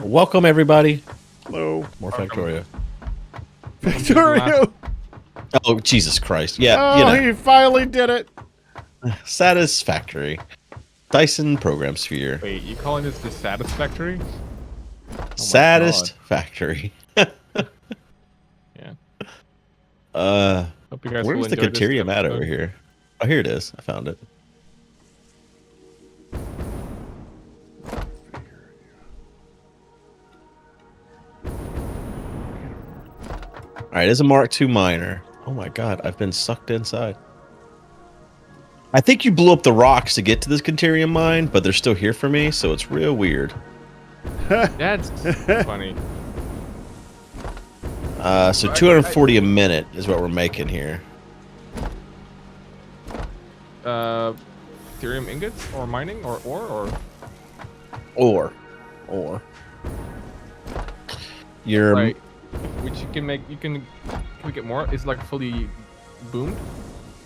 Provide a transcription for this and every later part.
Welcome, everybody. Hello. More Factorio. Factorio! Oh, Jesus Christ. Yeah, Oh, you know. he finally did it. Satisfactory. Dyson Program Sphere. Wait, you calling this the Satisfactory? Satisfactory. Yeah. Uh, Hope you guys will where's the enjoy this Caterium at episode. over here? Oh, here it is. I found it. All right, it's a Mark II miner. Oh my God, I've been sucked inside. I think you blew up the rocks to get to this Caterium mine, but they're still here for me, so it's real weird. That's funny. So 240 a minute is what we're making here. Ethereum ingots or mining or Or. You're right, which you can make. Can we get more? It's like fully boomed.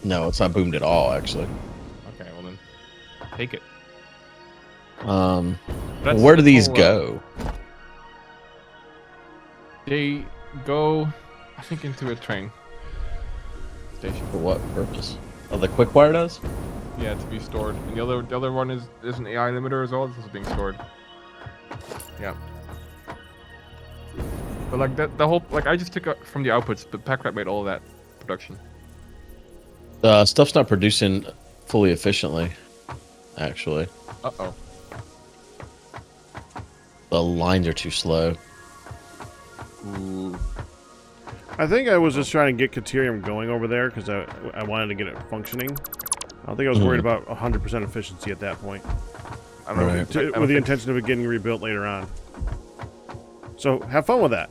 No, it's not boomed at all, actually. Okay, well then, take it. Well, where do these go? They go, I think, into a train station. For what purpose? Oh, the quick wire does? Yeah, to be stored. And the other one is there's an AI limiter as well. This is being stored. Yeah. But like the whole I just took out from the outputs, but Packrat made all of that production. Stuff's not producing fully efficiently, actually. Uh-oh. The lines are too slow. Ooh. I think I was just trying to get Caterium going over there because I wanted to get it functioning. I don't think I was worried about 100% efficiency at that point. I don't know. Right. With the intention of it getting rebuilt later on. So, have fun with that.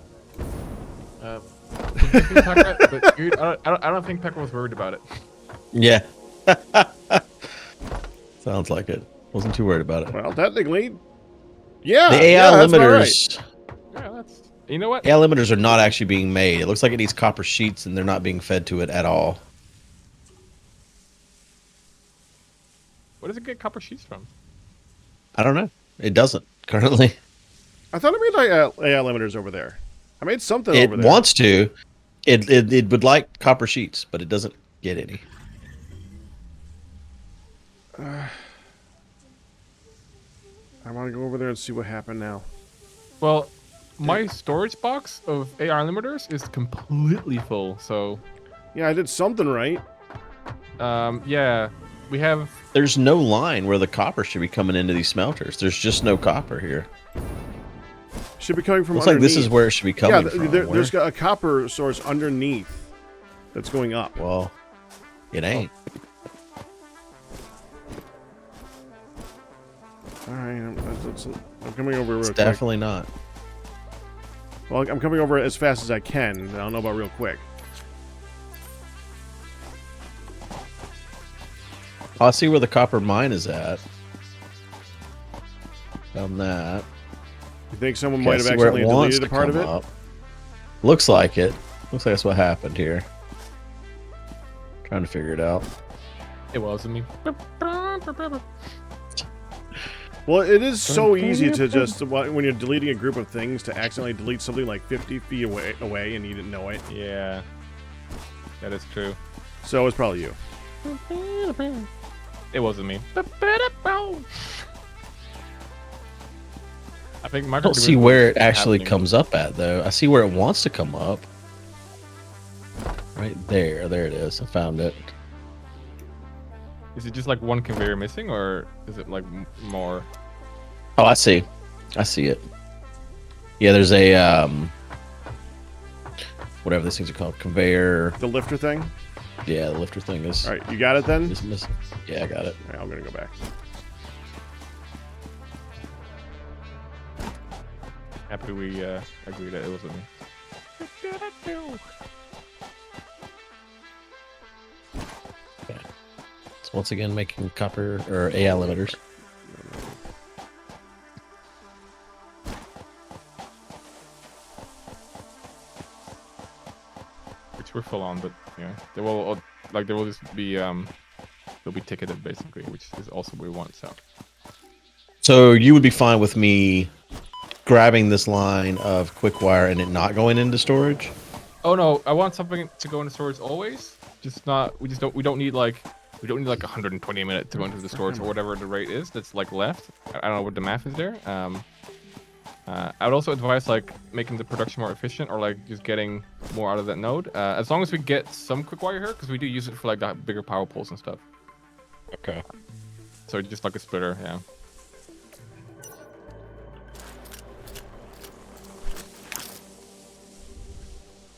But dude, I don't think Packrat was worried about it. Yeah. Sounds like it. Wasn't too worried about it. Well, technically, yeah. The AI yeah, that's about right. limiters. Yeah, that's. You know what? AI limiters are not actually being made. It looks like it needs copper sheets, and they're not being fed to it at all. Where does it get copper sheets from? I don't know. It doesn't currently. I thought I made AI limiters over there. I made something It over there. wants to. It would like copper sheets, but it doesn't get any. I want to go over there and see what happened now. Well, my storage box of AR limiters is completely full. So, Yeah, I did something right. yeah, we have. There's no line where the copper should be coming into these smelters. There's just no copper here. Should be coming from Looks like underneath. this is where it should be coming Yeah, from. there's got a copper source underneath that's going up. Well, it ain't. All right, I'm coming over real It's quick. definitely not. Well, I'm coming over as fast as I can. I don't know about real quick. I'll see where the copper mine is at. Found that. You think someone Okay, might have see where accidentally wants deleted a to part of come it? up. Looks like it. Looks like that's what happened here. Trying to figure it out. It wasn't me. Well, it is so easy to just, when you're deleting a group of things, to accidentally delete something like 50 feet away and you didn't know it. Yeah, that is true. So it's probably you. It wasn't me. I think I don't see where it actually comes up at, though. I see where it wants to come up. Right there. There it is. I found it. Is it just like one conveyor missing, or is it like more? Oh, I see. I see it. Yeah, there's a whatever these things are called, conveyor. The lifter thing? Yeah, the lifter thing is. All right, you got it then? Is missing. Yeah, I got it. All right, I'm going to go back. Happy we agreed that it wasn't me. Okay. So once again, making copper or AI limiters. Which we're full on, but yeah, they will just be they'll be ticketed basically, which is also what we want. So So you would be fine with me grabbing this line of quick wire and it not going into storage? Oh no, I want something to go into storage always. Just not. We don't need like 120 minutes to go into the storage or whatever the rate is that's like left. I don't know what the math is there. I would also advise like making the production more efficient or like just getting more out of that node. As long as we get some quick wire here, because we do use it for like the bigger power poles and stuff. Okay. So just like a splitter, yeah.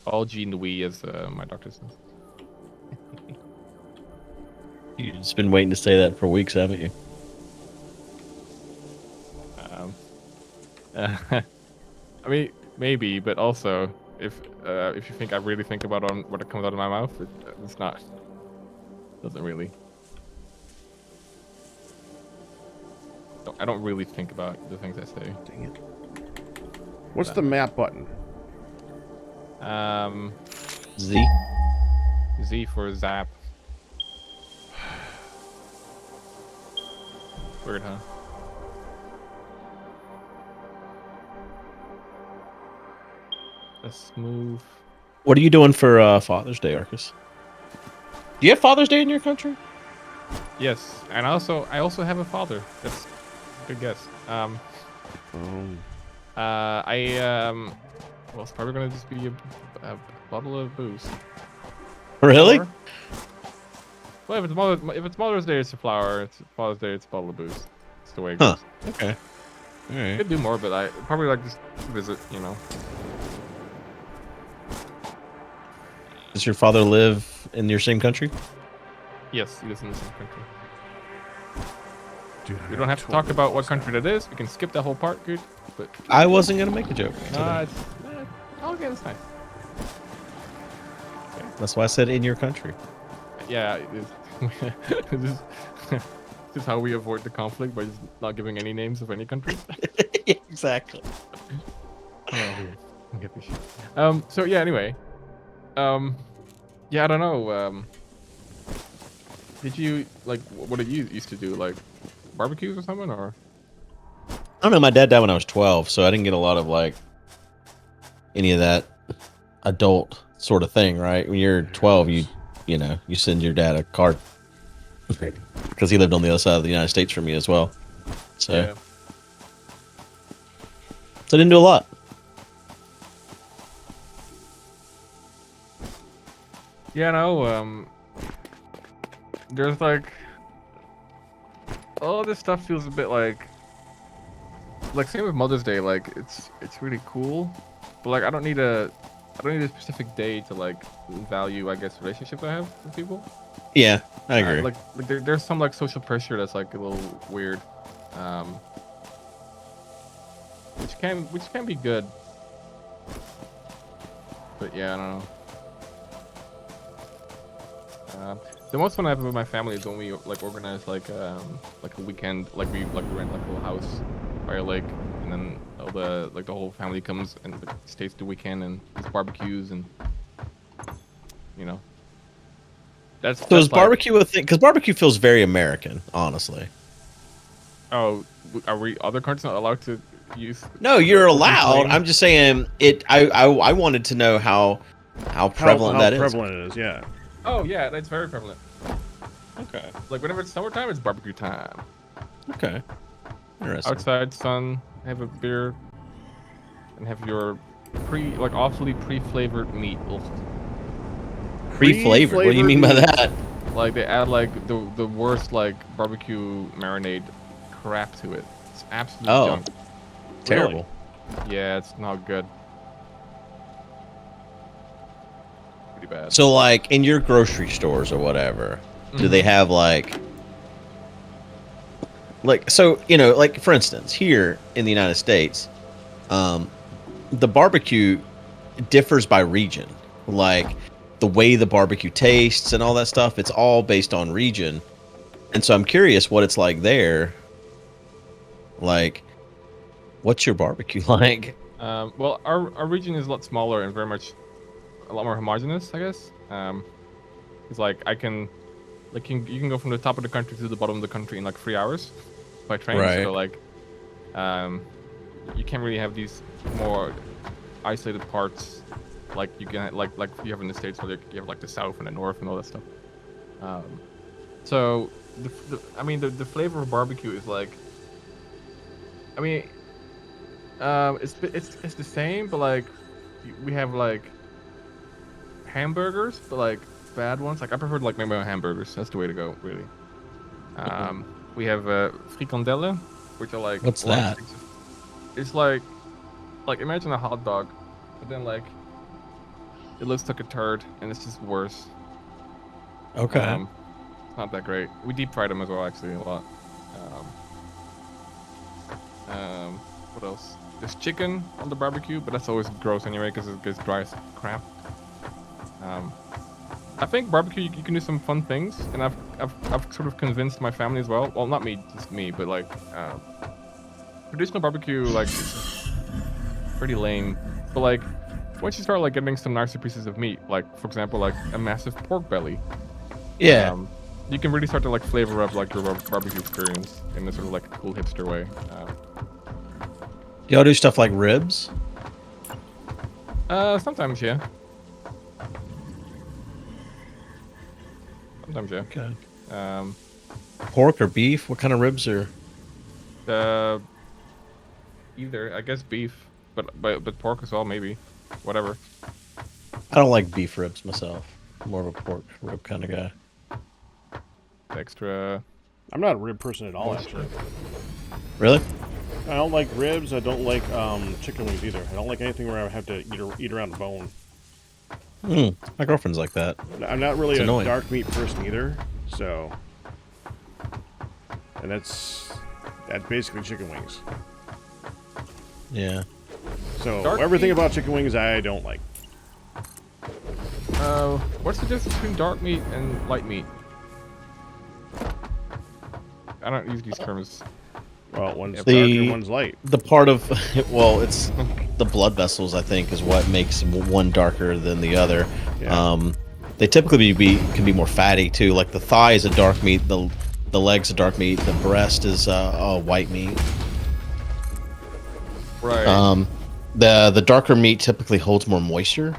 All G and we, as my doctor says. You've just been waiting to say that for weeks, haven't you? I mean, maybe, but also, if you think I really think about on what comes out of my mouth, it's not. Doesn't really. I don't really think about the things I say. Dang it. What's the map button? Z. Z for zap. Weird, huh? Let's move. What are you doing for Father's Day, Arkas? Do you have Father's Day in your country? Yes, and I also have a father. That's a good guess. Well, it's probably gonna just be a bottle of booze. Really? Or, well, if it's Mother's Day, it's a flower. It's Father's Day, it's a bottle of booze. It's the way it goes. Okay. All right. Could do more, but I probably like just visit. You know. Does your father live in your same country? Yes, he lives in the same country. Dude, We don't have to talk about what country that is. We can skip that whole part, good. But I wasn't gonna make a joke. Okay, that's nice. That's why I said in your country. Yeah, this is how we avoid the conflict by just not giving any names of any countries. Exactly. Get this shit. So yeah. Anyway. Yeah, I don't know. Did you like? What did you used to do? Like barbecues or something, or? I don't know. My dad died when I was 12, so I didn't get a lot of like any of that adult sort of thing. Right? When you're 12, you know, you send your dad a card because he lived on the other side of the United States from me as well. So, Yeah. so I didn't do a lot. Yeah, no. There's like all this stuff feels a bit like same with Mother's Day. Like it's really cool, but like I don't need a specific day to like value, I guess, relationships I have with people. Yeah, I agree. Like there's some like social pressure that's like a little weird, which can be good, but yeah, I don't know. The most fun I have with my family is when we like organize like a weekend, like we rent like a little house by a lake, and then all the whole family comes and like, stays the weekend and there's barbecues and you know. So is barbecue a thing? Because barbecue feels very American, honestly. Oh, are we other countries not allowed to use? No, you're allowed. flame? I'm just saying it. I wanted to know how prevalent that is. How prevalent it is, yeah. Oh yeah, that's very prevalent. Okay. Like whenever it's summertime, it's barbecue time. Okay. Interesting. Outside, sun, have a beer, and have your awfully pre-flavored meat. Ugh. Pre-flavored? What do you mean by that? Like they add like the worst like barbecue marinade crap to it. It's absolute junk. Terrible. Really? Yeah, it's not good. Pretty bad. So, like, in your grocery stores or whatever, do they have like, so, you know, like, for instance, here in the United States, the barbecue differs by region. Like, the way the barbecue tastes and all that stuff, it's all based on region. And so I'm curious what it's like there. Like, what's your barbecue like? Well, our region is a lot smaller and a lot more homogeneous, I guess. It's like you can go from the top of the country to the bottom of the country in like 3 hours by train. Right. So like, you can't really have these more isolated parts like you can like you have in the States, where you have like the South and the North and all that stuff. So I mean the flavor of barbecue is like, I mean, it's the same, but like we have like hamburgers, but like bad ones. Like I prefer like make my own hamburgers. That's the way to go, really. We have frikandellen, which are like What's large that? sticks it's like imagine a hot dog, but then like it looks like a turd, and it's just worse. Okay. It's not that great. We deep fried them as well, actually, a lot. What else? There's chicken on the barbecue, but that's always gross anyway because it gets dry as crap. I think barbecue you can do some fun things, and I've sort of convinced my family as well. Well, not me, just me, but like traditional barbecue like is pretty lame. But like once you start like getting some nicer pieces of meat, like for example like a massive pork belly, Yeah. you can really start to like flavor up like your barbecue experience in a sort of like a cool hipster way. Do y'all do stuff like ribs? Sometimes, yeah. Sometimes, yeah. Okay. Pork or beef? What kind of ribs are? Either I guess beef, but pork as well, maybe. Whatever. I don't like beef ribs myself. I'm more of a pork rib kind of guy. Extra. I'm not a rib person at all, actually. Really? I don't like ribs. I don't like chicken wings either. I don't like anything where I have to eat around the bone. My girlfriend's like that. I'm not really It's a annoying. dark meat person either, so. And that's basically chicken wings. Yeah. So Dark everything meat? about chicken wings I don't like. What's the difference between dark meat and light meat? I don't use these terms. Well, one's The- dark and one's light. The part of well, it's the blood vessels. I think is what makes one darker than the other. Yeah. They typically can be more fatty too. Like the thigh is a dark meat. The legs a dark meat. The breast is a white meat. Right. The darker meat typically holds more moisture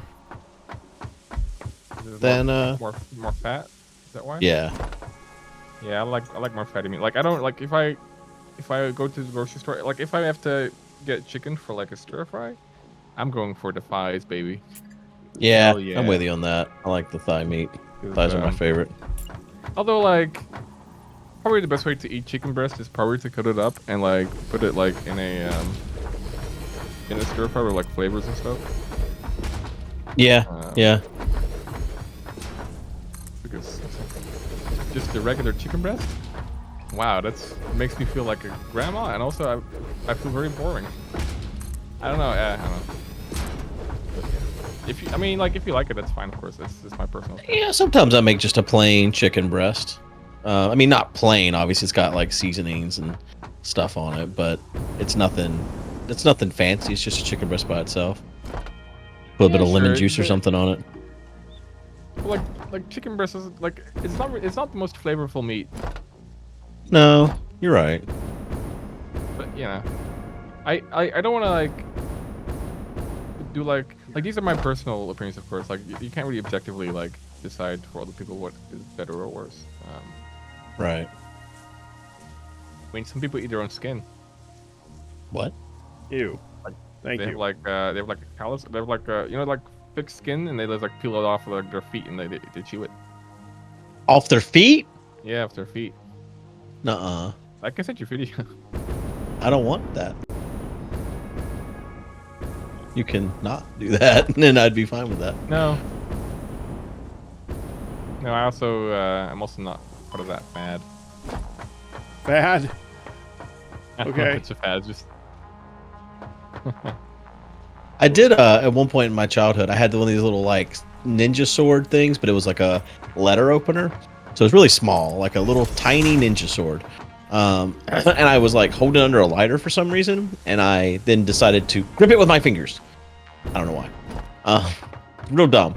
Is it than more fat. Is that why? yeah. Yeah, I like more fatty meat. Like I don't like if I go to the grocery store, like if I have to get chicken for like a stir fry, I'm going for the thighs, baby. Yeah, Hell yeah. I'm with you on that. I like the thigh meat. Thighs are my favorite. Although like probably the best way to eat chicken breast is probably to cut it up and like put it like in a stir fry with like flavors and stuff. Yeah, yeah. Because just the regular chicken breast, wow, makes me feel like a grandma, and also I feel very boring. I don't know. I don't know. But, yeah. If you like it, that's fine. Of course, it's my personal. Yeah, sometimes I make just a plain chicken breast. I mean, not plain. Obviously, it's got like seasonings and stuff on it, but it's nothing. It's nothing fancy. It's just a chicken breast by itself. Put a bit of lemon juice or something on it. Like chicken breast is like it's not the most flavorful meat, No, you're right. but you know, I don't want to like do like these are my personal opinions, of course. Like you can't really objectively like decide for other people what is better or worse. Right. I mean, some people eat their own skin. What? Ew. Like, Thank they you. have like they have like a callus. They have like like thick skin, and they just like peel it off of like their feet, and they chew it. Off their feet? Yeah, off their feet. Nuh-uh. I can send you a video. I don't want that. You can not do that, and I'd be fine with that. No. No, I'm also not part of that fad. Bad. I don't know if Okay. it's a fad, just I did at one point in my childhood. I had one of these little like ninja sword things, but it was like a letter opener, so it was really small, like a little tiny ninja sword. And I was like holding it under a lighter for some reason, and I then decided to grip it with my fingers. I don't know why. Real dumb.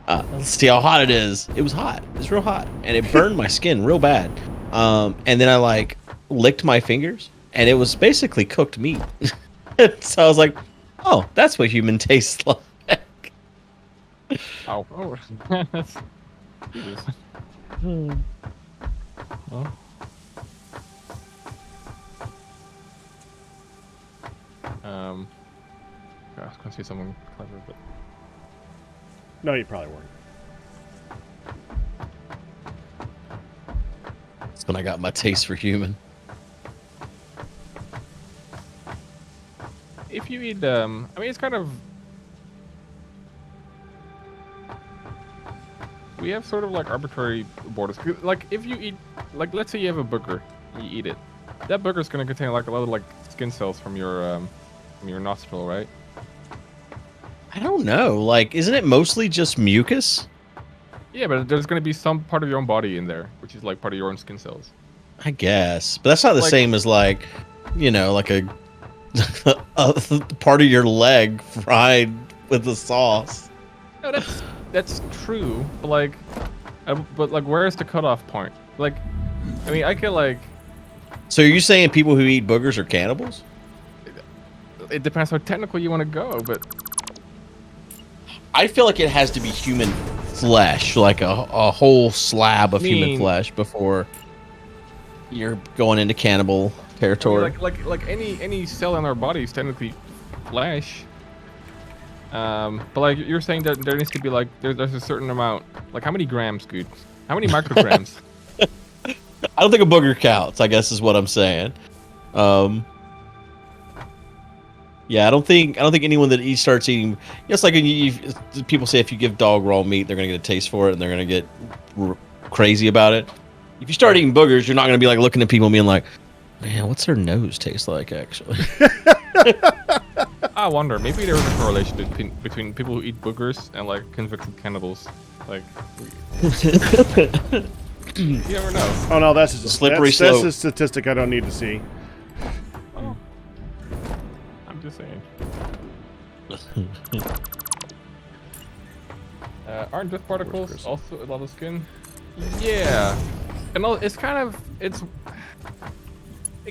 Let's see how hot it is. It was hot. It was real hot, and it burned my skin real bad. And then I like licked my fingers, and it was basically cooked meat. So I was like, oh, that's what human tastes like. Ow. Oh. That's... Jesus. Well. I was gonna say something clever, but No, you probably weren't. That's when I got my taste for human. if you eat, I mean, it's kind of. We have sort of like arbitrary borders. Like if you eat, like let's say you have a booger, you eat it. That booger is gonna contain like a lot of like skin cells from your nostril, right? I don't know. Like, isn't it mostly just mucus? Yeah, but there's gonna be some part of your own body in there, which is like part of your own skin cells. I guess, but that's not the Like- same as like, you know, like a part of your leg fried with the sauce. No, that's true, but like, where is the cutoff point? Like, I mean, I could like. So are you saying people who eat boogers are cannibals? It depends how technical you want to go, but I feel like it has to be human flesh, like a whole slab of human flesh before you're going into cannibal territory. I mean, like any cell in our body is technically flesh. But like you're saying that there needs to be like there's a certain amount. Like how many grams, Guude? How many micrograms? I don't think a booger counts, I guess is what I'm saying. Yeah, I don't think anyone that starts eating. It's like people say if you give dog raw meat, they're gonna get a taste for it and they're gonna get crazy about it. If you start eating boogers, you're not gonna be like looking at people and being like, "Man, what's their nose taste like?" Actually, I wonder. Maybe there is a correlation between people who eat boogers and like convicted cannibals. Like, you never know. Oh no, that's a slippery that's slope. a statistic I don't need to see. Oh, I'm just saying. Aren't dust particles also a lot of skin? Yeah, and it's kind of it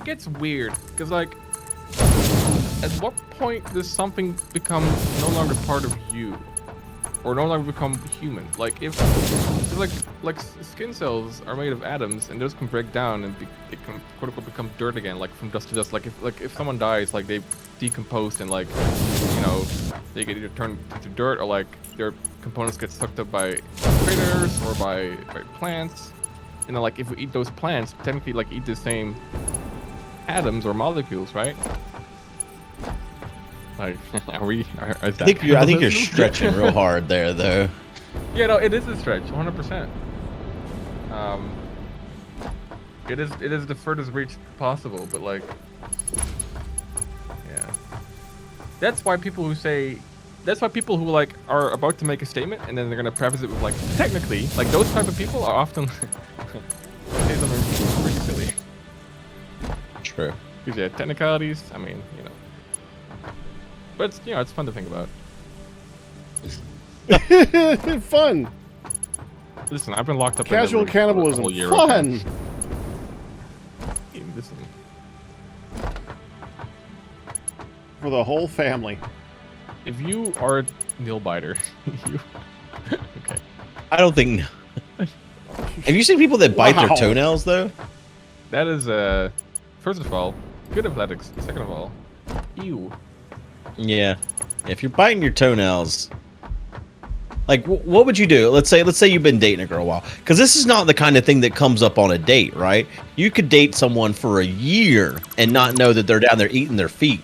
gets weird because like, at what point does something become no longer part of you, or no longer become human? Like if like skin cells are made of atoms, and those can break down and it can quote unquote become dirt again, like from dust to dust. Like if someone dies, like they decompose and like, you know, they get either turned into dirt or like their components get sucked up by predators or by plants. And then like if we eat those plants, technically like eat the same atoms or molecules, right? Like, I think you're stretching real hard there, though. Yeah, no, it is a stretch, 100%. It is the furthest reach possible, but like, yeah. That's why people who like are about to make a statement and then they're gonna preface it with like, technically, like those type of people are often say something pretty silly. True. Because yeah, technicalities. I mean, you know. But it's, you know, it's fun to think about. Fun. Listen, I've been locked up. Casual in a room cannibalism. For a year Fun. Listen. For the whole family. If you are a nail biter, you okay? I don't think. Have you seen people that bite their toenails though? That is first of all, good athletics. Second of all, ew. Yeah. If you're biting your toenails, like, what would you do? Let's say you've been dating a girl a while, because this is not the kind of thing that comes up on a date, right? You could date someone for a year and not know that they're down there eating their feet,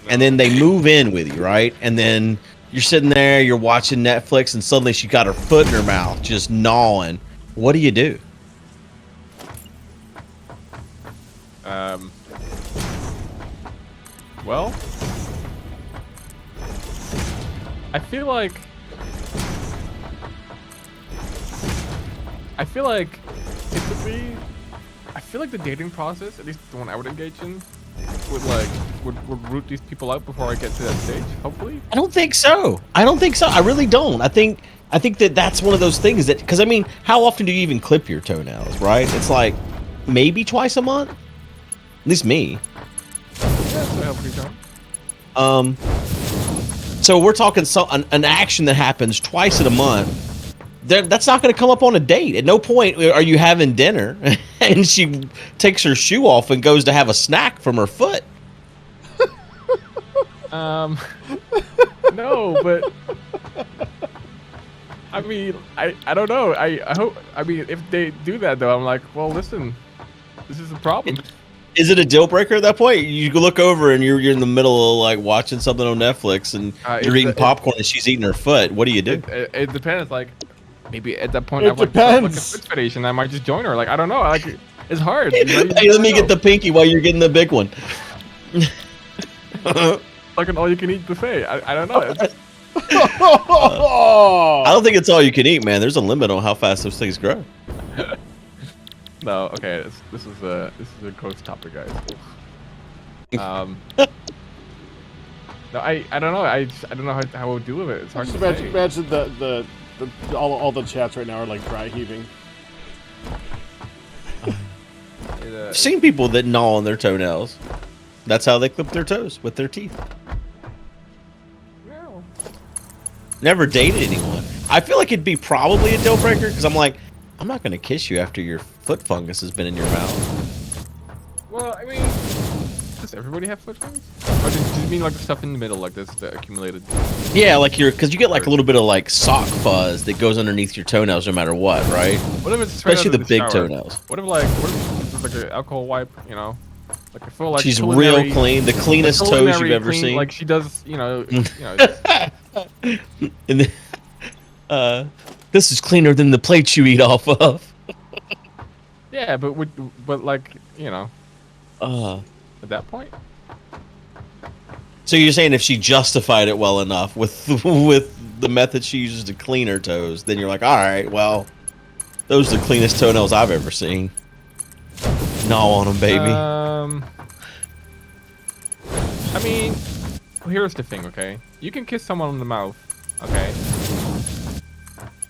and then they move in with you, right? And then you're sitting there, you're watching Netflix, and suddenly she got her foot in her mouth, just gnawing. What do you do? Well, I feel like typically, I feel like the dating process, at least the one I would engage in, would root these people out before I get to that stage. Hopefully. I don't think so. I really don't. I think that's one of those things that, because I mean, how often do you even clip your toenails, right? It's like maybe twice a month. At least me. Yeah, that's a healthy time. So we're talking an action that happens twice in a month. That's not going to come up on a date. At no point are you having dinner and she takes her shoe off and goes to have a snack from her foot. No, but I mean, I don't know. I hope. I mean, if they do that though, I'm like, well, listen, this is a problem. Is it a deal breaker at that point? You look over and you're in the middle of like watching something on Netflix and you're eating popcorn and she's eating her foot. What do you do? It depends. Like, maybe at that point, It I have like a foot fetish and I might just join her. Like, I don't know. Like, it's hard. Hey, let me get the pinky while you're getting the big one. Like an all-you-can-eat buffet. I don't know. I don't think it's all you can eat, man. There's a limit on how fast those things grow. No, okay. This is a gross topic, guys. No, I don't know. I don't know how we'll deal with it. It's hard Just to say. imagine all the chats right now are like dry heaving. I've seen people that gnaw on their toenails. That's how they clip their toes, with their teeth. No. Never dated anyone. I feel like it'd be probably a deal breaker because I'm like, I'm not going to kiss you after your foot fungus has been in your mouth. Well, I mean, does everybody have foot fungus? Or do you mean like the stuff in the middle, like this, the accumulated? Yeah, like because you get like a little bit of like sock fuzz that goes underneath your toenails no matter what, right? What if it's straight Especially out of the big shower? toenails. What if it's like an alcohol wipe, you know? Like a full like She's real clean, the cleanest toes you've ever seen. Like she does, you know. And then, this is cleaner than the plates you eat off of. Yeah, but like, you know, at that point. So you're saying if she justified it well enough with the method she uses to clean her toes, then you're like, all right, well, those are the cleanest toenails I've ever seen. Gnaw on them, baby. I mean, here's the thing, okay? You can kiss someone on the mouth, okay?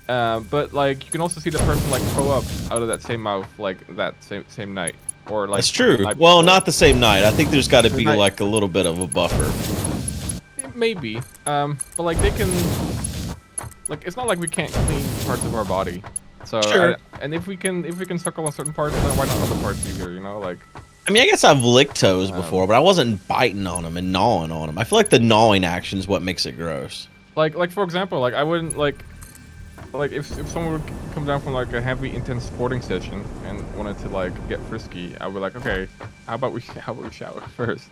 But like, you can also see the person like throw up out of that same mouth, like that same night, or like. That's true. Well, not the same night. I think there's got to be like a little bit of a buffer. Maybe. But like they can. Like it's not like we can't clean parts of our body. So. Sure. And if we can suckle on certain parts, then why not other parts either? You know, like. I mean, I guess I've licked toes before, but I wasn't biting on them and gnawing on them. I feel like the gnawing action is what makes it gross. Like for example, like I wouldn't like if someone would come down from like a heavy intense sporting session and wanted to like get frisky, I would be like, okay, how about we shower first?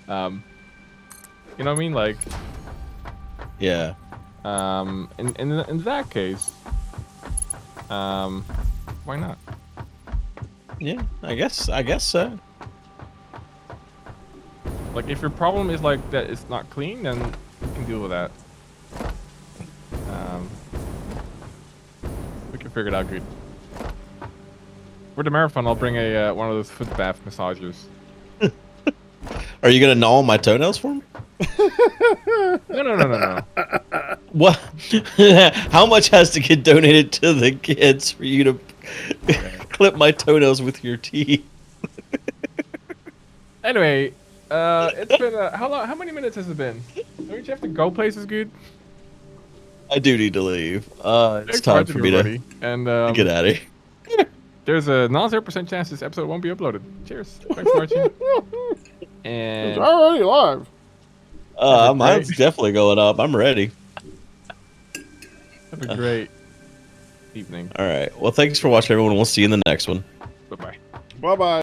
You know what I mean? Like, yeah. In that case, why not? Yeah, I guess so. Like if your problem is like that it's not clean, then you can deal with that. We can figure it out good. For the marathon, I'll bring a one of those foot bath massagers. Are you gonna gnaw on my toenails for me? No. What? How much has to get donated to the kids for you to clip my toenails with your teeth? Anyway, it's been how long? How many minutes has it been? Don't you have to go places, good? I do need to leave. It's time for me to get out of here. There's a 0% chance this episode won't be uploaded. Cheers. Thanks for watching. And It's already live. Mine's definitely going up. I'm ready. Have a great evening. All right. Well, thanks for watching, everyone. We'll see you in the next one. Bye-bye. Bye-bye.